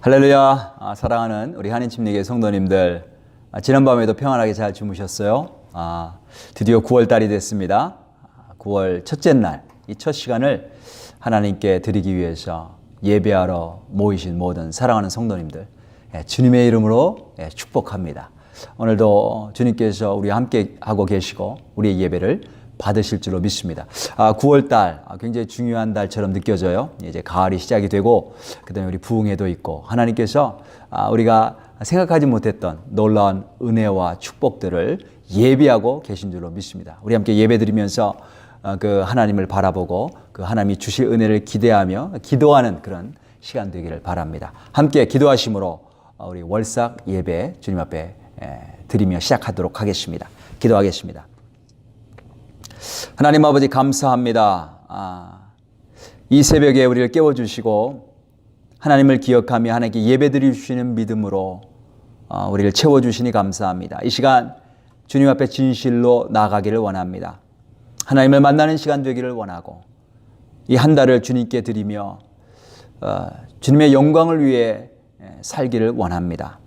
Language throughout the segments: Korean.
할렐루야. 사랑하는 우리 한인침례교회 성도님들, 지난밤에도 평안하게 잘 주무셨어요? 드디어 9월달이 됐습니다. 9월 첫째 날, 이 첫 시간을 하나님께 드리기 위해서 예배하러 모이신 모든 사랑하는 성도님들, 주님의 이름으로 축복합니다. 오늘도 주님께서 우리와 함께 하고 계시고 우리의 예배를 받으실 줄로 믿습니다. 9월달 굉장히 중요한 달처럼 느껴져요. 이제 가을이 시작이 되고 그다음에 우리 부흥회도 있고 하나님께서 우리가 생각하지 못했던 놀라운 은혜와 축복들을 예비하고 계신 줄로 믿습니다. 우리 함께 예배드리면서 그 하나님을 바라보고 그 하나님이 주실 은혜를 기대하며 기도하는 그런 시간 되기를 바랍니다. 함께 기도하심으로 우리 월삭 예배 주님 앞에 드리며 시작하도록 하겠습니다. 기도하겠습니다. 하나님 아버지 감사합니다. 이 새벽에 우리를 깨워주시고 하나님을 기억하며 하나님께 예배드릴 수 있는 믿음으로 우리를 채워주시니 감사합니다. 이 시간 주님 앞에 진실로 나아가기를 원합니다. 하나님을 만나는 시간 되기를 원하고 이 한 달을 주님께 드리며 주님의 영광을 위해 살기를 원합니다.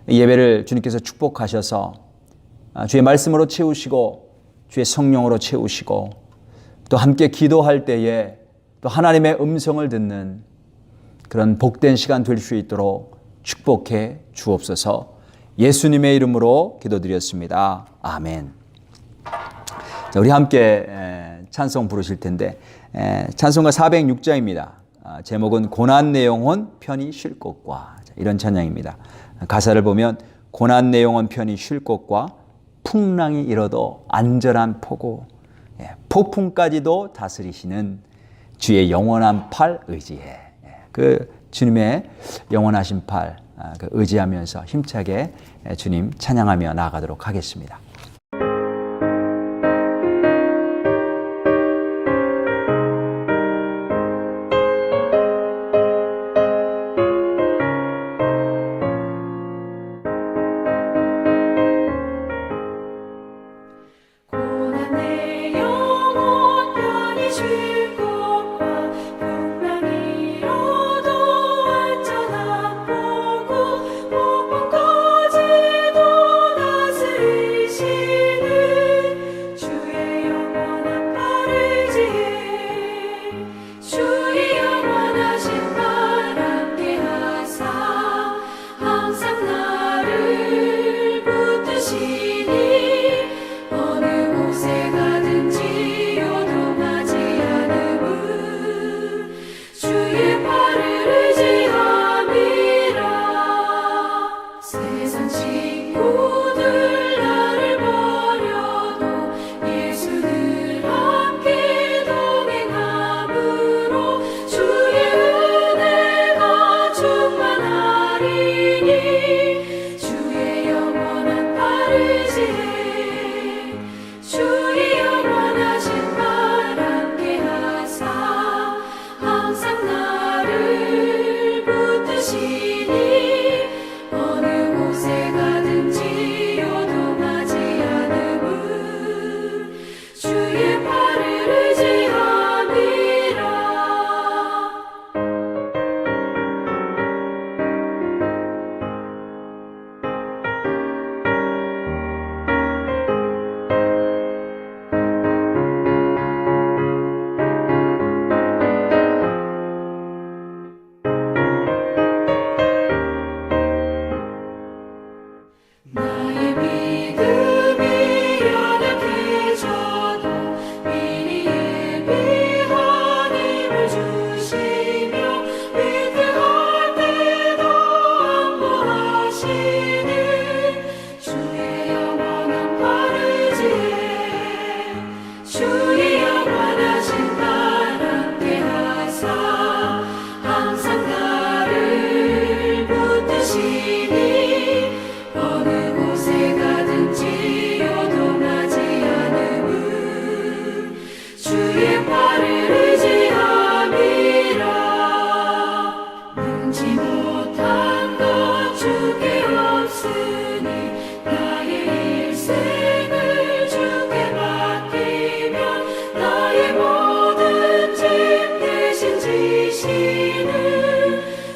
예배를 주님께서 축복하셔서 주의 말씀으로 채우시고 주의 성령으로 채우시고 또 함께 기도할 때에 또 하나님의 음성을 듣는 그런 복된 시간 될 수 있도록 축복해 주옵소서. 예수님의 이름으로 기도드렸습니다. 아멘. 자, 우리 함께 찬송 부르실 텐데 찬송가 406장입니다. 제목은 고난 내용은 편히 쉴 곳과, 이런 찬양입니다. 가사를 보면 고난 내용은 편히 쉴 곳과 풍랑이 일어도 안전한 포구, 폭풍까지도 다스리시는 주의 영원한 팔 의지해. 그 주님의 영원하신 팔 의지하면서 힘차게 주님 찬양하며 나아가도록 하겠습니다.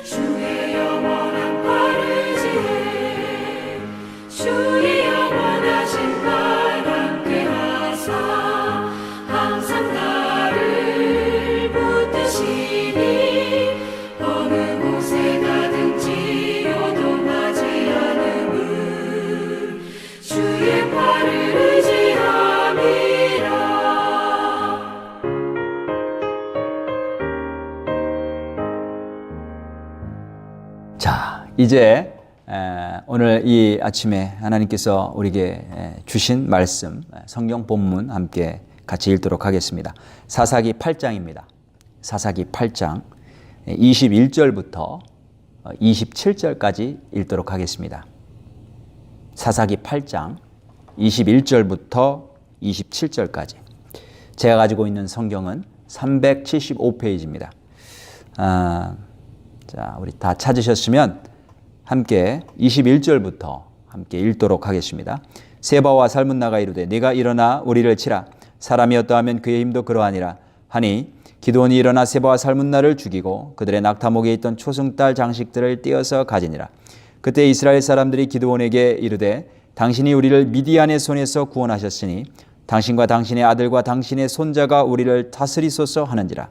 주의 영원 자, 이제 오늘 이 아침에 하나님께서 우리에게 주신 말씀, 성경 본문 함께 같이 읽도록 하겠습니다. 사사기 8장입니다. 사사기 8장 21절부터 27절까지 읽도록 하겠습니다. 사사기 8장 21절부터 27절까지. 제가 가지고 있는 성경은 375페이지입니다. 자, 우리 다 찾으셨으면 함께 21절부터 함께 읽도록 하겠습니다. 세바와 살문나가 이르되 네가 일어나 우리를 치라. 사람이 어떠하면 그의 힘도 그러하니라 하니 기드온이 일어나 세바와 살문나를 죽이고 그들의 낙타목에 있던 초승달 장식들을 떼어서 가지니라. 그때 이스라엘 사람들이 기드온에게 이르되 당신이 우리를 미디안의 손에서 구원하셨으니 당신과 당신의 아들과 당신의 손자가 우리를 다스리소서 하는지라.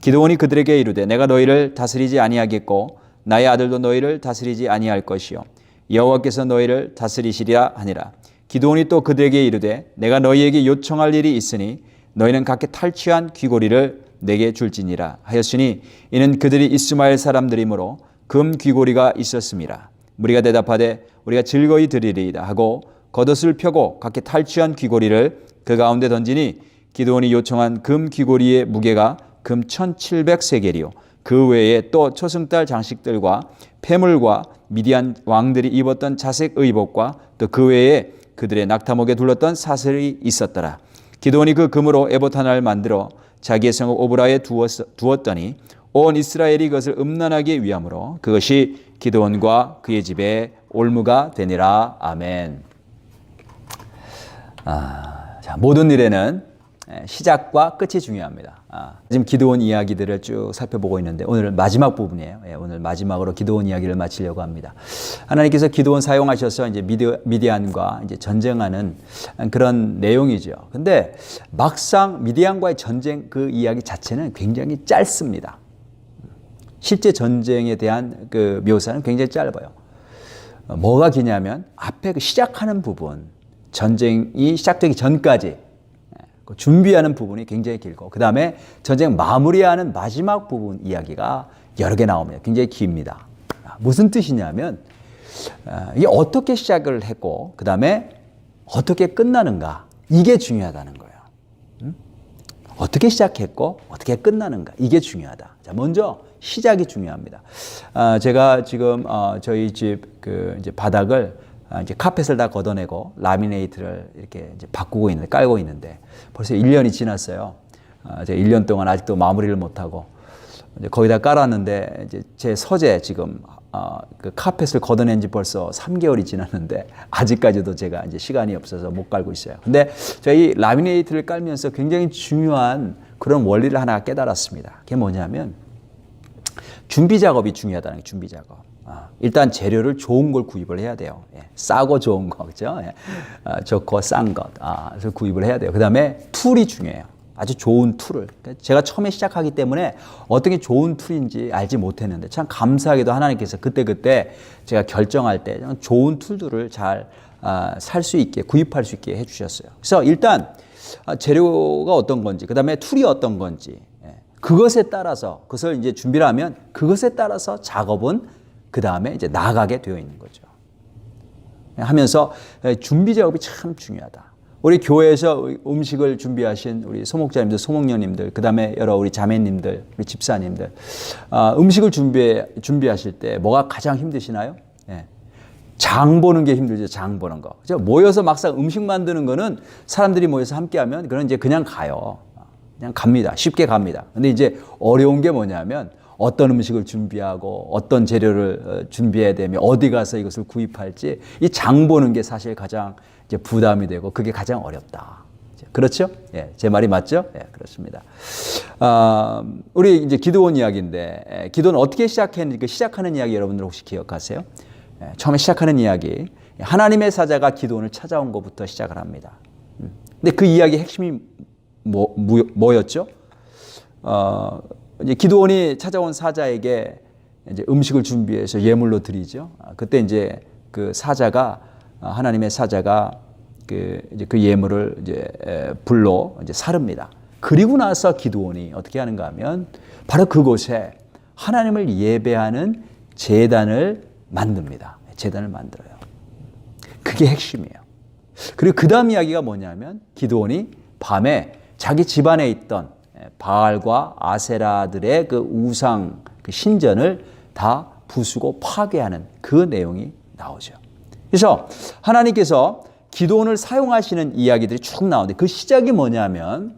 기드온이 그들에게 이르되 내가 너희를 다스리지 아니하겠고 나의 아들도 너희를 다스리지 아니할 것이요 여호와께서 너희를 다스리시리라 하니라. 기드온이 또 그들에게 이르되 내가 너희에게 요청할 일이 있으니 너희는 각기 탈취한 귀고리를 내게 줄지니라 하였으니 이는 그들이 이스마엘 사람들이므로 금 귀고리가 있었음이라. 무리가 대답하되 우리가 즐거이 드리리이다 하고 겉옷을 펴고 각기 탈취한 귀고리를 그 가운데 던지니 기드온이 요청한 금 귀고리의 무게가 금 1700세겔이요 그 외에 또 초승달 장식들과 폐물과 미디안 왕들이 입었던 자색 의복과 또 그 외에 그들의 낙타목에 둘렀던 사슬이 있었더라. 기드온이 그 금으로 에봇 하나를 만들어 자기의 성읍 오브라에 두었더니 온 이스라엘이 그것을 음란하게 위함으로 그것이 기드온과 그의 집에 올무가 되니라. 아멘. 자, 모든 일에는 시작과 끝이 중요합니다. 지금 기드온 이야기들을 쭉 살펴보고 있는데 오늘 마지막 부분이에요. 오늘 마지막으로 기드온 이야기를 마치려고 합니다. 하나님께서 기드온 사용하셔서 이제 미디안과 이제 전쟁하는 그런 내용이죠. 근데 막상 미디안과의 전쟁 그 이야기 자체는 굉장히 짧습니다. 실제 전쟁에 대한 그 묘사는 굉장히 짧아요. 뭐가 기냐면 앞에 그 시작하는 부분, 전쟁이 시작되기 전까지 준비하는 부분이 굉장히 길고 그 다음에 전쟁 마무리하는 마지막 부분 이야기가 여러 개 나옵니다. 굉장히 깁니다. 무슨 뜻이냐면 이게 어떻게 시작을 했고 그 다음에 어떻게 끝나는가 이게 중요하다는 거예요. 어떻게 시작했고 어떻게 끝나는가 이게 중요하다. 자, 먼저 시작이 중요합니다. 제가 지금 저희 집 그 이제 바닥을 이제 카펫을 다 걷어내고 라미네이트를 이렇게 이제 바꾸고 있는데 깔고 있는데 벌써 1년이 지났어요. 제가 1년 동안 아직도 마무리를 못하고 이제 거기다 깔았는데 이제 제 서재 지금 그 카펫을 걷어낸 지 벌써 3개월이 지났는데 아직까지도 제가 이제 시간이 없어서 못 깔고 있어요. 근데 제가 이 라미네이트를 깔면서 굉장히 중요한 그런 원리를 하나 깨달았습니다. 그게 뭐냐면 준비 작업이 중요하다는 거예요. 준비 작업. 일단 재료를 좋은 걸 구입을 해야 돼요. 싸고 좋은 거, 그죠? 좋고 싼 것. 그래서 구입을 해야 돼요. 그 다음에 툴이 중요해요. 아주 좋은 툴을. 제가 처음에 시작하기 때문에 어떤 게 좋은 툴인지 알지 못했는데 참 감사하게도 하나님께서 그때 제가 결정할 때 좋은 툴들을 잘 살 수 있게, 구입할 수 있게 해주셨어요. 그래서 일단 재료가 어떤 건지, 그 다음에 툴이 어떤 건지, 그것에 따라서, 그것을 이제 준비를 하면 그것에 따라서 작업은 그 다음에 이제 나가게 되어 있는 거죠. 하면서 준비 작업이 참 중요하다. 우리 교회에서 음식을 준비하신 우리 소목자님들, 소목녀님들, 그 다음에 여러 우리 자매님들, 우리 집사님들, 음식을 준비하실 때 뭐가 가장 힘드시나요? 장 보는 게 힘들죠. 장 보는 거. 그죠? 모여서 막상 음식 만드는 거는 사람들이 모여서 함께 하면 그건 이제 그냥 가요. 그냥 갑니다. 쉽게 갑니다. 근데 이제 어려운 게 뭐냐면 어떤 음식을 준비하고 어떤 재료를 준비해야 되며 어디 가서 이것을 구입할지 이 장 보는 게 사실 가장 이제 부담이 되고 그게 가장 어렵다. 그렇죠? 예, 제 말이 맞죠? 예, 그렇습니다. 우리 이제 기드온 이야기인데 기드온 어떻게 시작했는지 그 시작하는 이야기 여러분들 혹시 기억하세요? 예, 처음에 시작하는 이야기 하나님의 사자가 기드온을 찾아온 것부터 시작을 합니다. 근데 그 이야기의 핵심이 뭐였죠? 이제 기드온이 찾아온 사자에게 이제 음식을 준비해서 예물로 드리죠. 그때 이제 그 사자가 하나님의 사자가 그 예물을 이제 불로 이제 사릅니다. 그리고 나서 기드온이 어떻게 하는가 하면 바로 그곳에 하나님을 예배하는 제단을 만듭니다. 제단을 만들어요. 그게 핵심이에요. 그리고 그 다음 이야기가 뭐냐면 기드온이 밤에 자기 집안에 있던 바알과 아세라들의 그 우상, 그 신전을 다 부수고 파괴하는 그 내용이 나오죠. 그래서 하나님께서 기드온을 사용하시는 이야기들이 쭉 나오는데 그 시작이 뭐냐면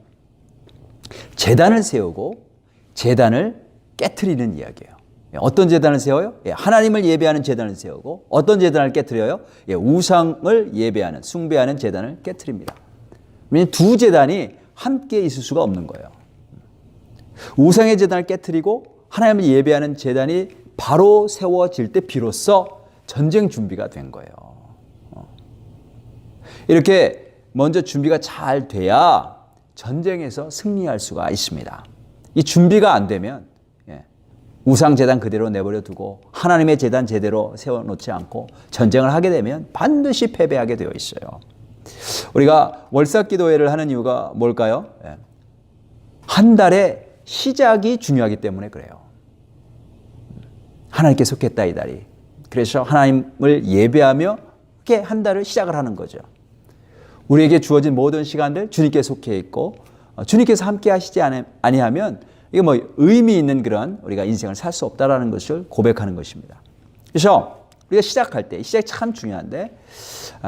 제단을 세우고 제단을 깨트리는 이야기예요. 어떤 제단을 세워요? 하나님을 예배하는 제단을 세우고 어떤 제단을 깨트려요? 우상을 예배하는, 숭배하는 제단을 깨트립니다. 왜냐하면 두 제단이 함께 있을 수가 없는 거예요. 우상의 제단을 깨트리고 하나님을 예배하는 제단이 바로 세워질 때 비로소 전쟁 준비가 된 거예요. 이렇게 먼저 준비가 잘 돼야 전쟁에서 승리할 수가 있습니다. 이 준비가 안 되면 우상 제단 그대로 내버려 두고 하나님의 제단 제대로 세워놓지 않고 전쟁을 하게 되면 반드시 패배하게 되어 있어요. 우리가 월삭기도회를 하는 이유가 뭘까요? 한 달의 시작이 중요하기 때문에 그래요. 하나님께 속했다 이 달이. 그래서 하나님을 예배하며 이렇게 한 달을 시작을 하는 거죠. 우리에게 주어진 모든 시간들 주님께 속해 있고 주님께서 함께 하시지 아니하면 이게 뭐 의미 있는 그런 우리가 인생을 살 수 없다라는 것을 고백하는 것입니다. 그래서 우리가 시작할 때 시작이 참 중요한데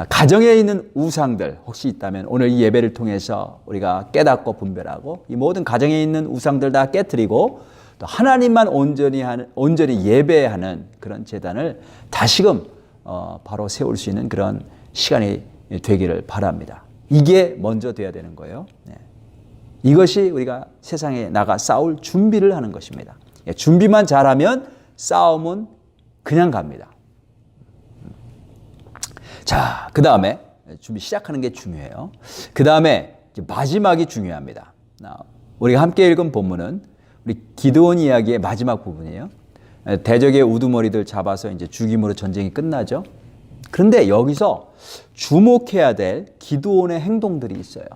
가정에 있는 우상들 혹시 있다면 오늘 이 예배를 통해서 우리가 깨닫고 분별하고 이 모든 가정에 있는 우상들 다 깨트리고 또 하나님만 온전히 예배하는 그런 제단을 다시금 바로 세울 수 있는 그런 시간이 되기를 바랍니다. 이게 먼저 돼야 되는 거예요. 이것이 우리가 세상에 나가 싸울 준비를 하는 것입니다. 준비만 잘하면 싸움은 그냥 갑니다. 자, 그 다음에 준비 시작하는 게 중요해요. 그 다음에 마지막이 중요합니다. 우리가 함께 읽은 본문은 우리 기드온 이야기의 마지막 부분이에요. 대적의 우두머리들 잡아서 이제 죽임으로 전쟁이 끝나죠. 그런데 여기서 주목해야 될 기드온의 행동들이 있어요.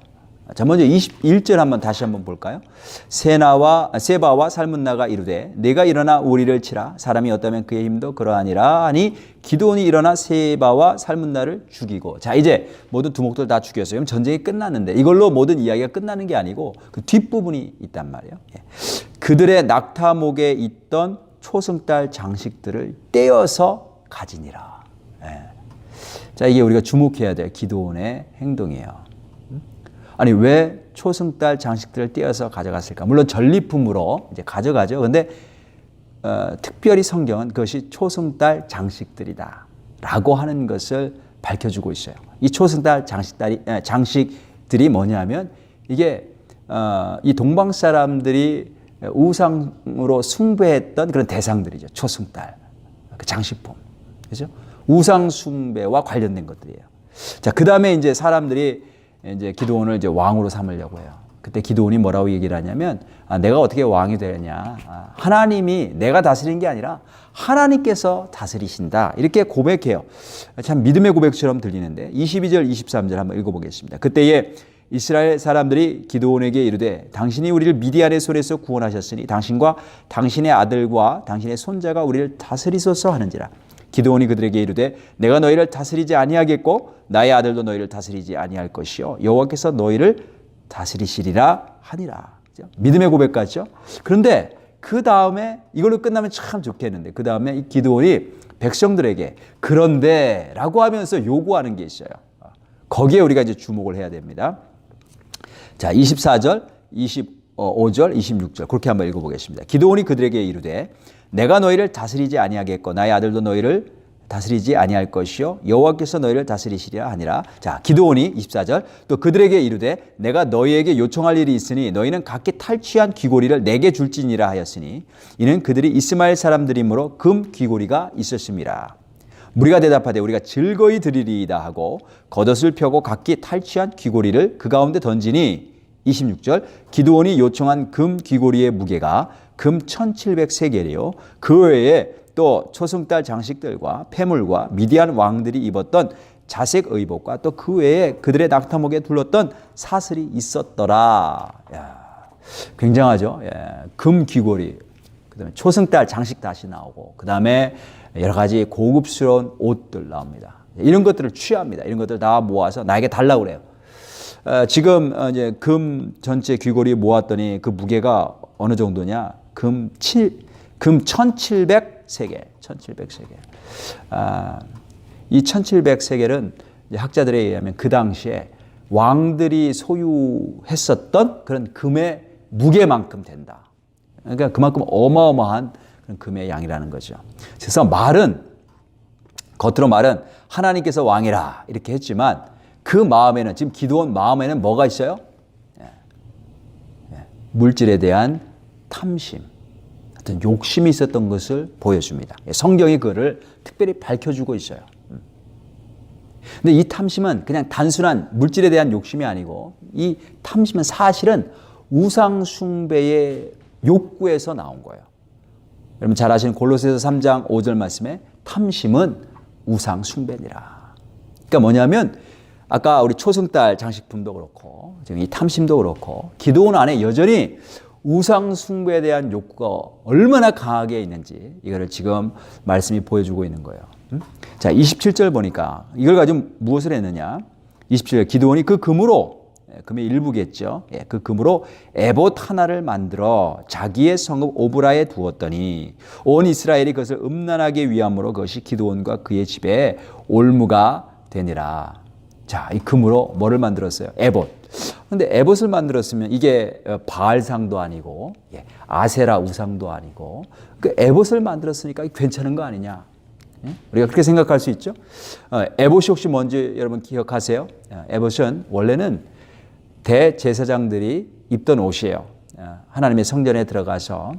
자, 먼저 21절 다시 한번 볼까요? 세바와 살문나가 이르되 내가 일어나 우리를 치라 사람이 어떠면 그의 힘도 그러하니라 하니 기드온이 일어나 세바와 살문나를 죽이고. 자, 이제 모든 두목들 다 죽였어요. 그럼 전쟁이 끝났는데 이걸로 모든 이야기가 끝나는 게 아니고 그 뒷부분이 있단 말이에요. 그들의 낙타목에 있던 초승달 장식들을 떼어서 가지니라. 자, 이게 우리가 주목해야 될 기드온의 행동이에요. 아니, 왜 초승달 장식들을 떼어서 가져갔을까? 물론 전리품으로 이제 가져가죠. 그런데 특별히 성경은 그것이 초승달 장식들이다 라고 하는 것을 밝혀주고 있어요. 이 초승달 장식들이 뭐냐면 이게 이 동방 사람들이 우상으로 숭배했던 그런 대상들이죠. 초승달, 그 장식품. 그죠? 우상 숭배와 관련된 것들이에요. 자, 그 다음에 이제 사람들이 이제 기드온을 이제 왕으로 삼으려고 해요. 그때 기드온이 뭐라고 얘기를 하냐면 내가 어떻게 왕이 되느냐. 하나님이 내가 다스리는 게 아니라 하나님께서 다스리신다. 이렇게 고백해요. 참 믿음의 고백처럼 들리는데 22절 23절 한번 읽어보겠습니다. 그때에 이스라엘 사람들이 기드온에게 이르되 당신이 우리를 미디안의 손에서 구원하셨으니 당신과 당신의 아들과 당신의 손자가 우리를 다스리소서 하는지라. 기드온이 그들에게 이르되 내가 너희를 다스리지 아니하겠고 나의 아들도 너희를 다스리지 아니할 것이요 여호와께서 너희를 다스리시리라 하니라. 믿음의 고백 같죠? 그런데 그 다음에 이걸로 끝나면 참 좋겠는데 그 다음에 이 기드온이 백성들에게 그런데 라고 하면서 요구하는 게 있어요. 거기에 우리가 이제 주목을 해야 됩니다. 자, 24절, 25절, 26절 그렇게 한번 읽어보겠습니다. 기드온이 그들에게 이르되 내가 너희를 다스리지 아니하겠고 나의 아들도 너희를 다스리지 아니할 것이요 여호와께서 너희를 다스리시리라 하니라. 자, 기드온이 24절 또 그들에게 이르되 내가 너희에게 요청할 일이 있으니 너희는 각기 탈취한 귀고리를 내게 줄지니라 하였으니 이는 그들이 이스마엘 사람들이므로 금 귀고리가 있었습니다. 무리가 대답하되 우리가 즐거이 드리리이다 하고 겉옷을 펴고 각기 탈취한 귀고리를 그 가운데 던지니 26절 기드온이 요청한 금 귀고리의 무게가 금 1700세겔이요 그 외에 또 초승달 장식들과 폐물과 미디안 왕들이 입었던 자색 의복과 또 그 외에 그들의 낙타목에 둘렀던 사슬이 있었더라. 야, 굉장하죠. 금 귀고리. 그다음에 초승달 장식 다시 나오고, 그다음에 여러 가지 고급스러운 옷들 나옵니다. 이런 것들을 취합니다. 이런 것들 다 모아서 나에게 달라고 그래요. 지금 이제 금 전체 귀걸이 모았더니 그 무게가 어느 정도냐? 금 1700세겔. 1700세겔. 이 1700세겔은 학자들에 의하면 그 당시에 왕들이 소유했었던 그런 금의 무게만큼 된다. 그러니까 그만큼 어마어마한 그런 금의 양이라는 거죠. 그래서 겉으로 말은 하나님께서 왕이라 이렇게 했지만 그 마음에는, 지금 기드온 마음에는 뭐가 있어요? 물질에 대한 탐심, 어떤 욕심이 있었던 것을 보여줍니다. 성경이 그를 특별히 밝혀주고 있어요. 근데 이 탐심은 그냥 단순한 물질에 대한 욕심이 아니고, 이 탐심은 사실은 우상 숭배의 욕구에서 나온 거예요. 여러분 잘 아시는 골로새서 3장 5절 말씀에 탐심은 우상 숭배니라. 그러니까 뭐냐면 아까 우리 초승달 장식품도 그렇고 지금 이 탐심도 그렇고 기드온 안에 여전히 우상 숭배에 대한 욕구가 얼마나 강하게 있는지 이거를 지금 말씀이 보여주고 있는 거예요. 자, 27절 보니까 이걸 가지고 무엇을 했느냐? 27절, 기드온이 그 금으로, 금의 일부겠죠. 그 금으로 에봇 하나를 만들어 자기의 성읍 오브라에 두었더니 온 이스라엘이 그것을 음란하게 위함으로 그것이 기드온과 그의 집에 올무가 되니라. 자, 이 금으로 뭐를 만들었어요? 에봇. 근데 에봇을 만들었으면 이게 바알상도 아니고 아세라 우상도 아니고 그 에봇을 만들었으니까 괜찮은 거 아니냐? 우리가 그렇게 생각할 수 있죠. 에봇이 혹시 뭔지 여러분 기억하세요? 에봇은 원래는 대제사장들이 입던 옷이에요. 하나님의 성전에 들어가서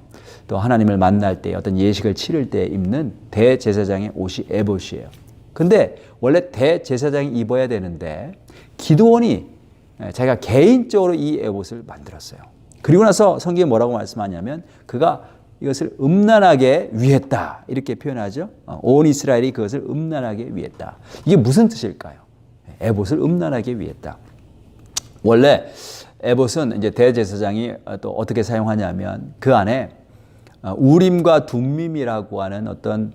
또 하나님을 만날 때 어떤 예식을 치를 때 입는 대제사장의 옷이 에봇이에요. 근데 원래 대제사장이 입어야 되는데 기드온이 자기가 개인적으로 이 에봇을 만들었어요. 그리고 나서 성경에 뭐라고 말씀하냐면 그가 이것을 음란하게 위했다 이렇게 표현하죠. 온 이스라엘이 그것을 음란하게 위했다. 이게 무슨 뜻일까요? 에봇을 음란하게 위했다. 원래 에봇은 이제 대제사장이 또 어떻게 사용하냐면 그 안에 우림과 둠밈이라고 하는 어떤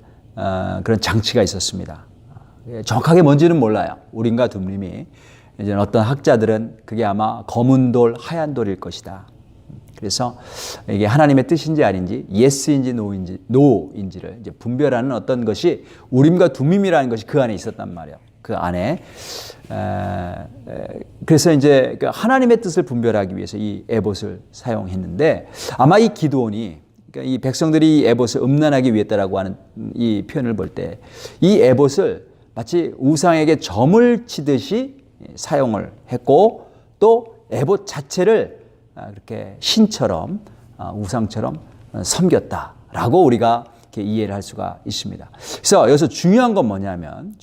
그런 장치가 있었습니다. 정확하게 뭔지는 몰라요. 우림과 둠밈이. 이제 어떤 학자들은 그게 아마 검은 돌, 하얀 돌일 것이다. 그래서 이게 하나님의 뜻인지 아닌지, 예스인지 노인지를 이제 분별하는 어떤 것이 우림과 둠밈이라는 것이 그 안에 있었단 말이에요. 그 안에. 그래서 이제 하나님의 뜻을 분별하기 위해서 이 에봇을 사용했는데 아마 이 기드온이, 그러니까 이 백성들이 이 에봇을 음란하게 위했다라고 하는 이 표현을 볼 때 이 에봇을 마치 우상에게 점을 치듯이 사용을 했고 또 에봇 자체를 그렇게 신처럼 우상처럼 섬겼다라고 우리가 이렇게 이해를 할 수가 있습니다. 그래서 여기서 중요한 건 뭐냐면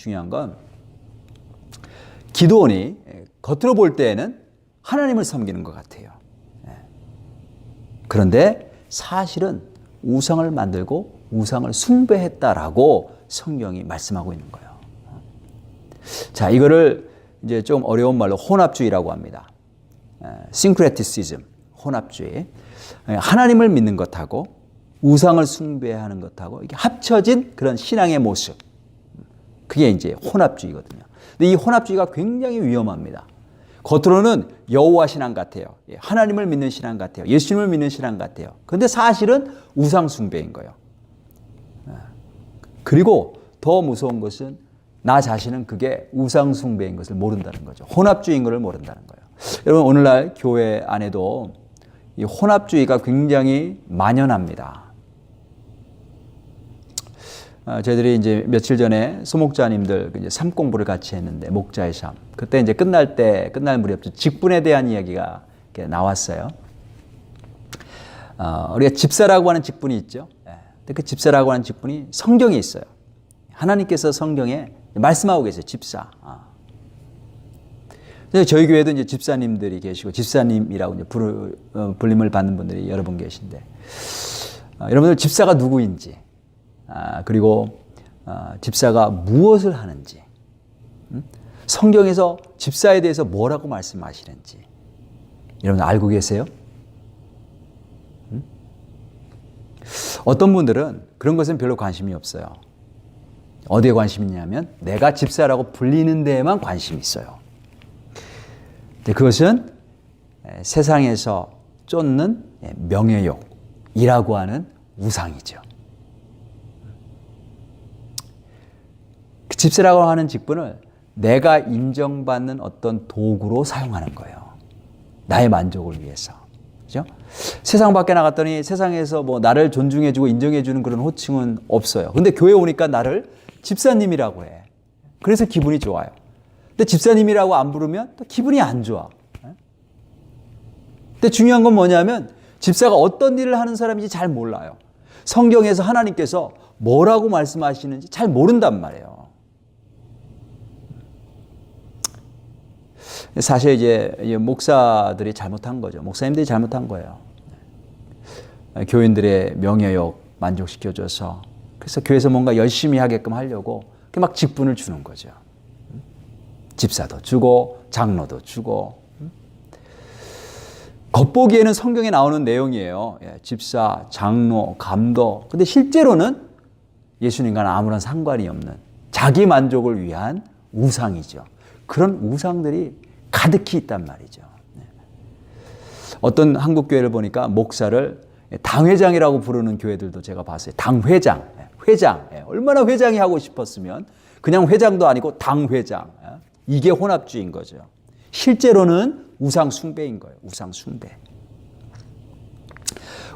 기드온이 겉으로 볼 때에는 하나님을 섬기는 것 같아요. 그런데 사실은 우상을 만들고 우상을 숭배했다라고 성경이 말씀하고 있는 거예요. 자, 이거를 이제 좀 어려운 말로 혼합주의라고 합니다. 싱크레티시즘, 혼합주의. 하나님을 믿는 것하고 우상을 숭배하는 것하고 이게 합쳐진 그런 신앙의 모습. 그게 이제 혼합주의거든요. 근데 이 혼합주의가 굉장히 위험합니다. 겉으로는 여호와 신앙 같아요. 하나님을 믿는 신앙 같아요. 예수님을 믿는 신앙 같아요. 그런데 사실은 우상 숭배인 거예요. 그리고 더 무서운 것은 나 자신은 그게 우상 숭배인 것을 모른다는 거죠. 혼합주의인 것을 모른다는 거예요. 여러분 오늘날 교회 안에도 이 혼합주의가 굉장히 만연합니다. 저희들이 이제 며칠 전에 소목자님들 이제 삶 공부를 같이 했는데 목자의 삶. 그때 이제 끝날 무렵 직분에 대한 이야기가 이렇게 나왔어요. 우리가 집사라고 하는 직분이 있죠. 근데 그 집사라고 하는 직분이 성경에 있어요. 하나님께서 성경에 말씀하고 계세요. 집사. 저희 교회도 이제 집사님들이 계시고 집사님이라고 이제 불림을 받는 분들이 여러 분 계신데 여러분들 집사가 누구인지 그리고 집사가 무엇을 하는지 성경에서 집사에 대해서 뭐라고 말씀하시는지 여러분 알고 계세요? 어떤 분들은 그런 것은 별로 관심이 없어요. 어디에 관심이 있냐면 내가 집사라고 불리는 데에만 관심이 있어요. 근데 그것은 세상에서 쫓는 명예욕이라고 하는 우상이죠. 그 집사라고 하는 직분을 내가 인정받는 어떤 도구로 사용하는 거예요. 나의 만족을 위해서. 그죠? 세상 밖에 나갔더니 세상에서 뭐 나를 존중해주고 인정해주는 그런 호칭은 없어요. 근데 교회 오니까 나를 집사님이라고 해. 그래서 기분이 좋아요. 근데 집사님이라고 안 부르면 또 기분이 안 좋아. 근데 중요한 건 뭐냐면 집사가 어떤 일을 하는 사람인지 잘 몰라요. 성경에서 하나님께서 뭐라고 말씀하시는지 잘 모른단 말이에요. 사실 이제 목사들이 잘못한 거죠. 목사님들이 잘못한 거예요. 교인들의 명예욕 만족시켜줘서 그래서 교회에서 뭔가 열심히 하게끔 하려고 막 직분을 주는 거죠. 집사도 주고 장로도 주고. 겉보기에는 성경에 나오는 내용이에요. 집사, 장로, 감독. 근데 실제로는 예수님과는 아무런 상관이 없는 자기 만족을 위한 우상이죠. 그런 우상들이 가득히 있단 말이죠. 어떤 한국 교회를 보니까 목사를 당회장이라고 부르는 교회들도 제가 봤어요. 당회장, 회장. 얼마나 회장이 하고 싶었으면 그냥 회장도 아니고 당회장. 이게 혼합주의인 거죠. 실제로는 우상 숭배인 거예요. 우상 숭배.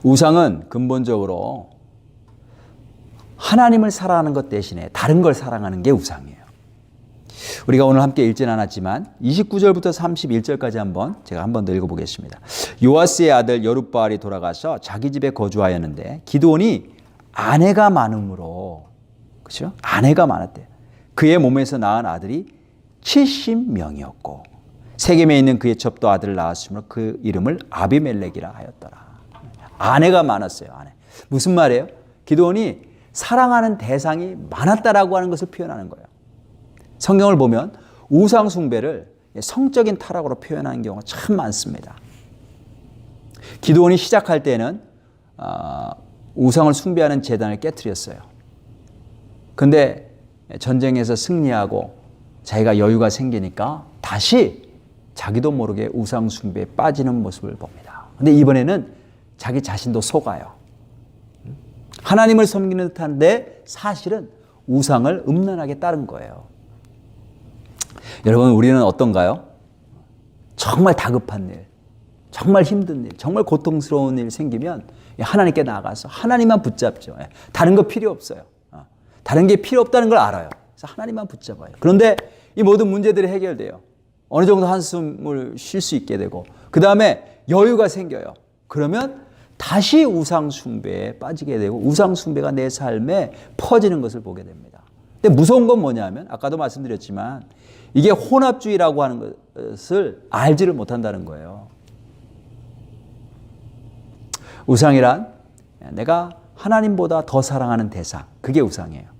우상은 근본적으로 하나님을 사랑하는 것 대신에 다른 걸 사랑하는 게 우상이에요. 우리가 오늘 함께 읽진 않았지만 29절부터 31절까지 제가 한 번 더 읽어보겠습니다. 요아스의 아들 여룻바알이 돌아가서 자기 집에 거주하였는데 기드온이 아내가 많음으로, 그렇죠? 아내가 많았대요. 그의 몸에서 낳은 아들이 70명이었고 세겜에 있는 그의 첩도 아들을 낳았으므로 그 이름을 아비멜렉이라 하였더라. 아내가 많았어요. 아내. 무슨 말이에요? 기드온이 사랑하는 대상이 많았다라고 하는 것을 표현하는 거예요. 성경을 보면 우상 숭배를 성적인 타락으로 표현하는 경우가 참 많습니다. 기드온이 시작할 때는 우상을 숭배하는 제단을 깨트렸어요. 근데 전쟁에서 승리하고 자기가 여유가 생기니까 다시 자기도 모르게 우상 숭배에 빠지는 모습을 봅니다. 근데 이번에는 자기 자신도 속아요. 하나님을 섬기는 듯한데 사실은 우상을 음란하게 따른 거예요. 여러분, 우리는 어떤가요? 정말 다급한 일, 정말 힘든 일, 정말 고통스러운 일 생기면 하나님께 나아가서 하나님만 붙잡죠. 다른 거 필요 없어요. 다른 게 필요 없다는 걸 알아요. 그래서 하나님만 붙잡아요. 그런데 이 모든 문제들이 해결돼요. 어느 정도 한숨을 쉴 수 있게 되고 그 다음에 여유가 생겨요. 그러면 다시 우상 숭배에 빠지게 되고 우상 숭배가 내 삶에 퍼지는 것을 보게 됩니다. 근데 무서운 건 뭐냐면 아까도 말씀드렸지만 이게 혼합주의라고 하는 것을 알지를 못한다는 거예요. 우상이란 내가 하나님보다 더 사랑하는 대상, 그게 우상이에요.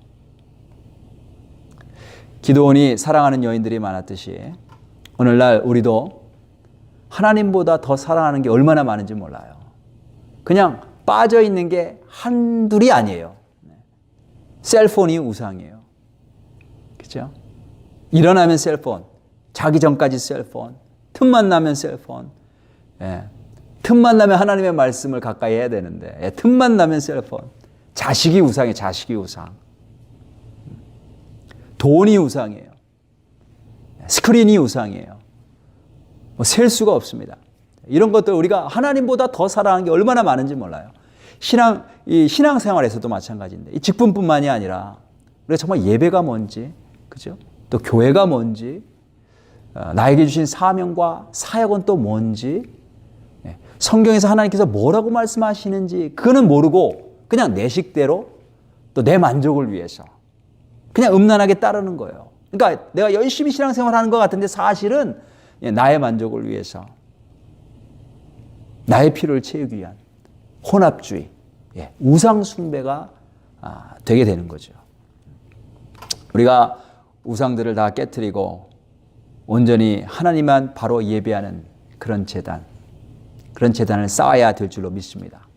기드온이 사랑하는 여인들이 많았듯이 오늘날 우리도 하나님보다 더 사랑하는 게 얼마나 많은지 몰라요. 그냥 빠져 있는 게 한둘이 아니에요. 셀폰이 우상이에요. 그렇죠? 일어나면 셀폰, 자기 전까지 셀폰, 틈만 나면 셀폰. 틈만 나면 하나님의 말씀을 가까이 해야 되는데 틈만 나면 셀폰. 자식이 우상이에요. 자식이 우상. 돈이 우상이에요. 스크린이 우상이에요. 셀 수가 없습니다. 이런 것들 우리가 하나님보다 더 사랑하는 게 얼마나 많은지 몰라요. 신앙생활에서도 마찬가지인데 이 직분뿐만이 아니라 우리가 정말 예배가 뭔지, 그죠? 또 교회가 뭔지, 나에게 주신 사명과 사역은 또 뭔지, 성경에서 하나님께서 뭐라고 말씀하시는지 그거는 모르고 그냥 내 식대로 또 내 만족을 위해서 그냥 음란하게 따르는 거예요. 그러니까 내가 열심히 신앙생활하는 것 같은데 사실은 나의 만족을 위해서 나의 필요를 채우기 위한 혼합주의, 우상 숭배가 되게 되는 거죠. 우리가 우상들을 다 깨트리고 온전히 하나님만 바로 예배하는 그런 재단, 그런 재단을 쌓아야 될 줄로 믿습니다.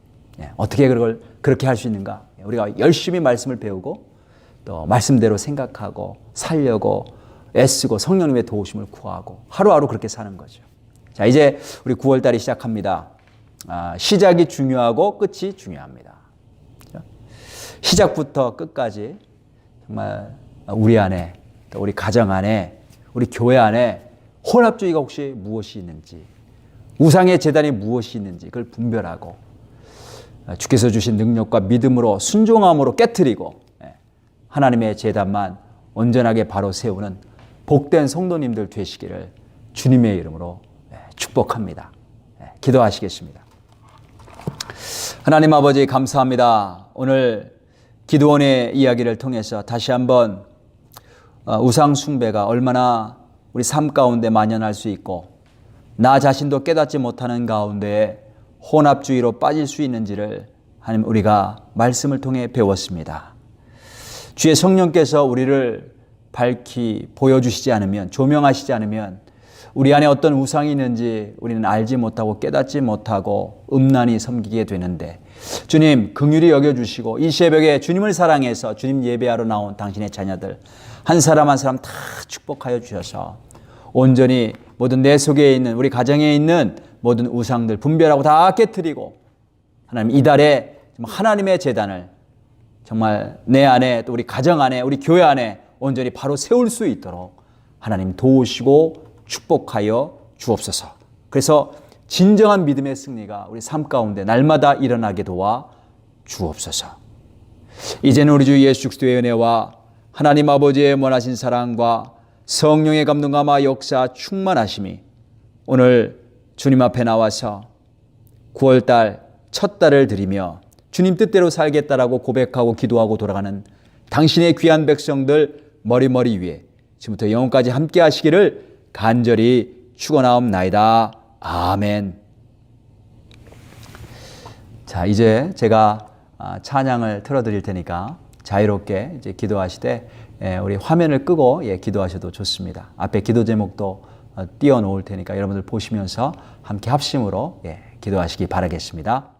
어떻게 그걸 그렇게 할 수 있는가? 우리가 열심히 말씀을 배우고 또 말씀대로 생각하고 살려고 애쓰고 성령님의 도우심을 구하고 하루하루 그렇게 사는 거죠. 자, 이제 우리 9월 달이 시작합니다. 시작이 중요하고 끝이 중요합니다. 시작부터 끝까지 정말 우리 안에 또 우리 가정 안에 우리 교회 안에 혼합주의가 혹시 무엇이 있는지, 우상의 제단이 무엇이 있는지 그걸 분별하고 주께서 주신 능력과 믿음으로 순종함으로 깨트리고 하나님의 제단만 온전하게 바로 세우는 복된 성도님들 되시기를 주님의 이름으로 축복합니다. 기도하시겠습니다. 하나님 아버지 감사합니다. 오늘 기드온의 이야기를 통해서 다시 한번 우상 숭배가 얼마나 우리 삶 가운데 만연할 수 있고 나 자신도 깨닫지 못하는 가운데 혼합주의로 빠질 수 있는지를 하나님 우리가 말씀을 통해 배웠습니다. 주의 성령께서 우리를 밝히 보여주시지 않으면, 조명하시지 않으면 우리 안에 어떤 우상이 있는지 우리는 알지 못하고 깨닫지 못하고 음란히 섬기게 되는데, 주님 긍휼히 여겨주시고 이 새벽에 주님을 사랑해서 주님 예배하러 나온 당신의 자녀들 한 사람 한 사람 다 축복하여 주셔서 온전히 모든 내 속에 있는 우리 가정에 있는 모든 우상들 분별하고 다 깨트리고 하나님 이달에 하나님의 제단을 정말 내 안에 또 우리 가정 안에 우리 교회 안에 온전히 바로 세울 수 있도록 하나님 도우시고 축복하여 주옵소서. 그래서 진정한 믿음의 승리가 우리 삶 가운데 날마다 일어나게 도와 주옵소서. 이제는 우리 주 예수 그리스도의 은혜와 하나님 아버지의 원하신 사랑과 성령의 감동감화 역사 충만하심이 오늘 주님 앞에 나와서 9월달 첫 달을 드리며 주님 뜻대로 살겠다라고 고백하고 기도하고 돌아가는 당신의 귀한 백성들 머리머리 위에 지금부터 영원까지 함께 하시기를 간절히 축원하옵나이다. 아멘. 자, 이제 제가 찬양을 틀어드릴 테니까 자유롭게 이제 기도하시되 우리 화면을 끄고 기도하셔도 좋습니다. 앞에 기도 제목도 띄워 놓을 테니까 여러분들 보시면서 함께 합심으로 기도하시기 바라겠습니다.